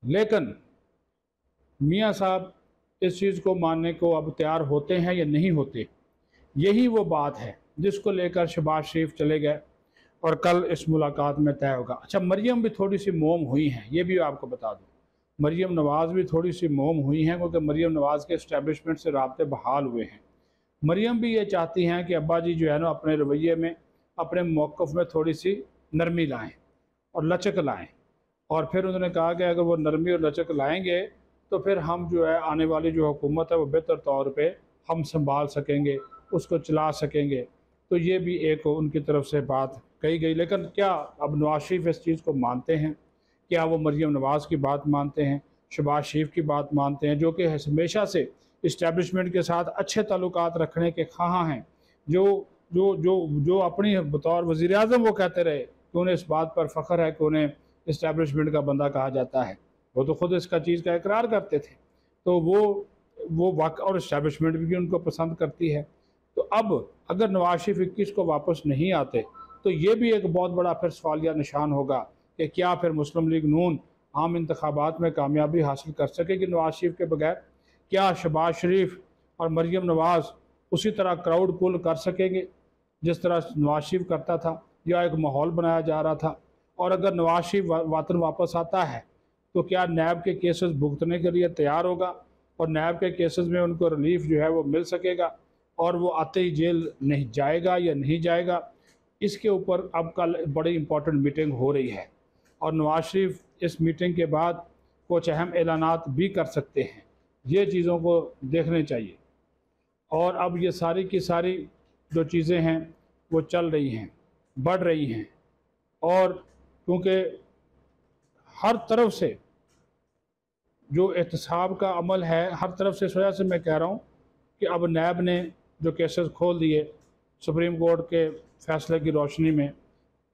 लेकिन मियाँ साहब इस चीज़ को मानने को अब तैयार होते हैं या नहीं होते, यही वो बात है जिसको लेकर शहबाज शरीफ चले गए और कल इस मुलाकात में तय होगा। अच्छा, मरियम भी थोड़ी सी मोम हुई हैं, ये भी आपको बता दूँ, मरियम नवाज़ भी थोड़ी सी मोम हुई हैं, क्योंकि मरियम नवाज़ के इस्टेब्लिशमेंट से राब्ते बहाल हुए हैं। मरियम भी ये चाहती हैं कि अब्बा जी जो है ना अपने रवैये में, अपने मौक़िफ़ में थोड़ी सी नरमी लाएँ और लचक लाएँ, और फिर उन्होंने कहा कि अगर वो नरमी और लचक लाएंगे तो फिर हम जो है आने वाली जो हुकूमत है वो बेहतर तौर पे हम संभाल सकेंगे, उसको चला सकेंगे। तो ये भी एक उनकी तरफ से बात कही गई। लेकिन क्या अब नवाज शरीफ इस चीज़ को मानते हैं? क्या वो मरियम नवाज़ की बात मानते हैं, शहबाज शरीफ की बात मानते हैं, जो कि हमेशा से इस्टेब्लिशमेंट के साथ अच्छे ताल्लुकात रखने के ख़्वाह हैं, जो जो जो जो अपनी बतौर वज़ीर-ए-आज़म वो कहते रहे कि उन्हें इस बात पर फ़ख्र है कि उन्हें इस्टेब्लिशमेंट का बंदा कहा जाता है। वो तो ख़ुद इसका चीज़ का इकरार करते थे। तो वो वाक़ और इस्टेब्लिशमेंट भी उनको पसंद करती है। तो अब अगर नवाज शरीफ 21 को वापस नहीं आते तो ये भी एक बहुत बड़ा फिर सवालिया निशान होगा कि क्या फिर मुस्लिम लीग नून आम इंतखाबात में कामयाबी हासिल कर सकेगी नवाज शरीफ के बगैर? क्या शहबाज शरीफ और मरियम नवाज़ उसी तरह क्राउड पुल कर सकेंगे जिस तरह नवाज शरीफ करता था, या एक माहौल बनाया जा रहा था? और अगर नवाज शरीफ वतन वापस आता है तो क्या नैब के केसेस भुगतने के लिए तैयार होगा और नैब के केसेस में उनको रिलीफ जो है वो मिल सकेगा, और वो आते ही जेल नहीं जाएगा या नहीं जाएगा? इसके ऊपर अब कल बड़ी इंपॉर्टेंट मीटिंग हो रही है और नवाज शरीफ इस मीटिंग के बाद कुछ अहम ऐलानात भी कर सकते हैं। ये चीज़ों को देखने चाहिए। और अब ये सारी की सारी जो चीज़ें हैं वो चल रही हैं, बढ़ रही हैं, और क्योंकि हर तरफ से जो एहतसाब का अमल है, हर तरफ से, इस वजह से मैं कह रहा हूँ कि अब नैब ने जो केसेस खोल दिए सुप्रीम कोर्ट के फ़ैसले की रोशनी में,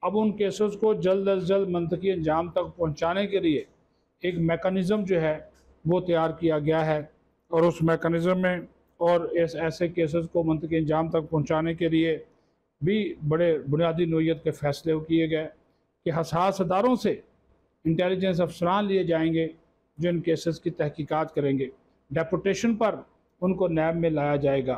अब उन केसेस को जल्द अज जल्द मंतकी अंजाम तक पहुँचाने के लिए एक मेकनिज़म जो है वो तैयार किया गया है। और उस मेकनिज़म में और ऐसे केसेस को मंतकी अंजाम तक पहुँचाने के लिए भी बड़े बुनियादी नोयत के फ़ैसले किए गए कि हसास अदारों से इंटेलिजेंस अफसरान लिए जाएंगे जो इन केसेस की तहकीकात करेंगे। डेपुटेशन पर उनको नैब में लाया जाएगा।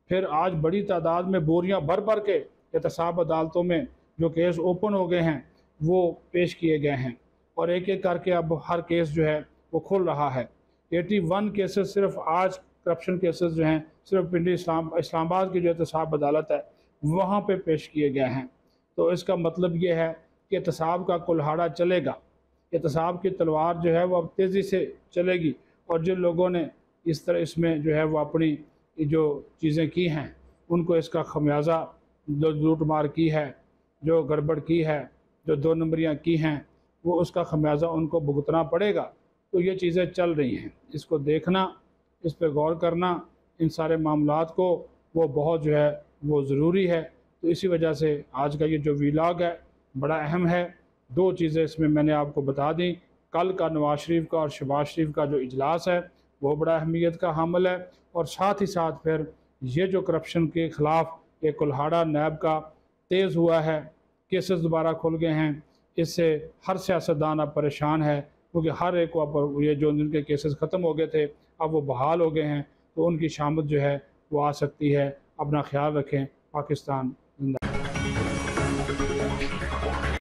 फिर आज बड़ी तादाद में बोरियां भर भर के एहतसाब अदालतों में जो केस ओपन हो गए हैं वो पेश किए गए हैं, और एक एक करके अब हर केस जो है वो खुल रहा है। 81 केसेस सिर्फ आज करप्शन केसेस जो हैं सिर्फ पिंडी इस्लामाबाद की जो एहतसाब अदालत है वहाँ पे पेश किए गए हैं। तो इसका मतलब ये है कि एहतसाब का कुल्हाड़ा चलेगा, एहतसाब की तलवार जो है वो अब तेज़ी से चलेगी, और जिन लोगों ने इस तरह इसमें जो है वो अपनी जो चीज़ें की हैं उनको इसका खमियाजा, जो लूट मार की है, जो गड़बड़ की है, जो 2 नंबरियाँ की हैं, वो उसका खमियाजा उनको भुगतना पड़ेगा। तो ये चीज़ें चल रही हैं, इसको देखना, इस पर गौर करना, इन सारे मामलात को वो बहुत जो है वो ज़रूरी है। तो इसी वजह से आज का ये जो वीलॉग है बड़ा अहम है। 2 चीज़ें इसमें मैंने आपको बता दी। कल का नवाज शरीफ का और शहबाज शरीफ का जो इजलास है वो बड़ा अहमियत का हामिल है, और साथ ही साथ फिर ये जो करप्शन के ख़िलाफ़ एक कुल्हाड़ा नैब का तेज़ हुआ है, केसेस दोबारा खुल गए हैं, इससे हर सियासतदान अब परेशान है, क्योंकि हर एक को अब ये जो जिनके केसेस ख़त्म हो गए थे अब वो बहाल हो गए हैं, तो उनकी शामत जो है वो आ सकती है। अपना ख्याल रखें। पाकिस्तान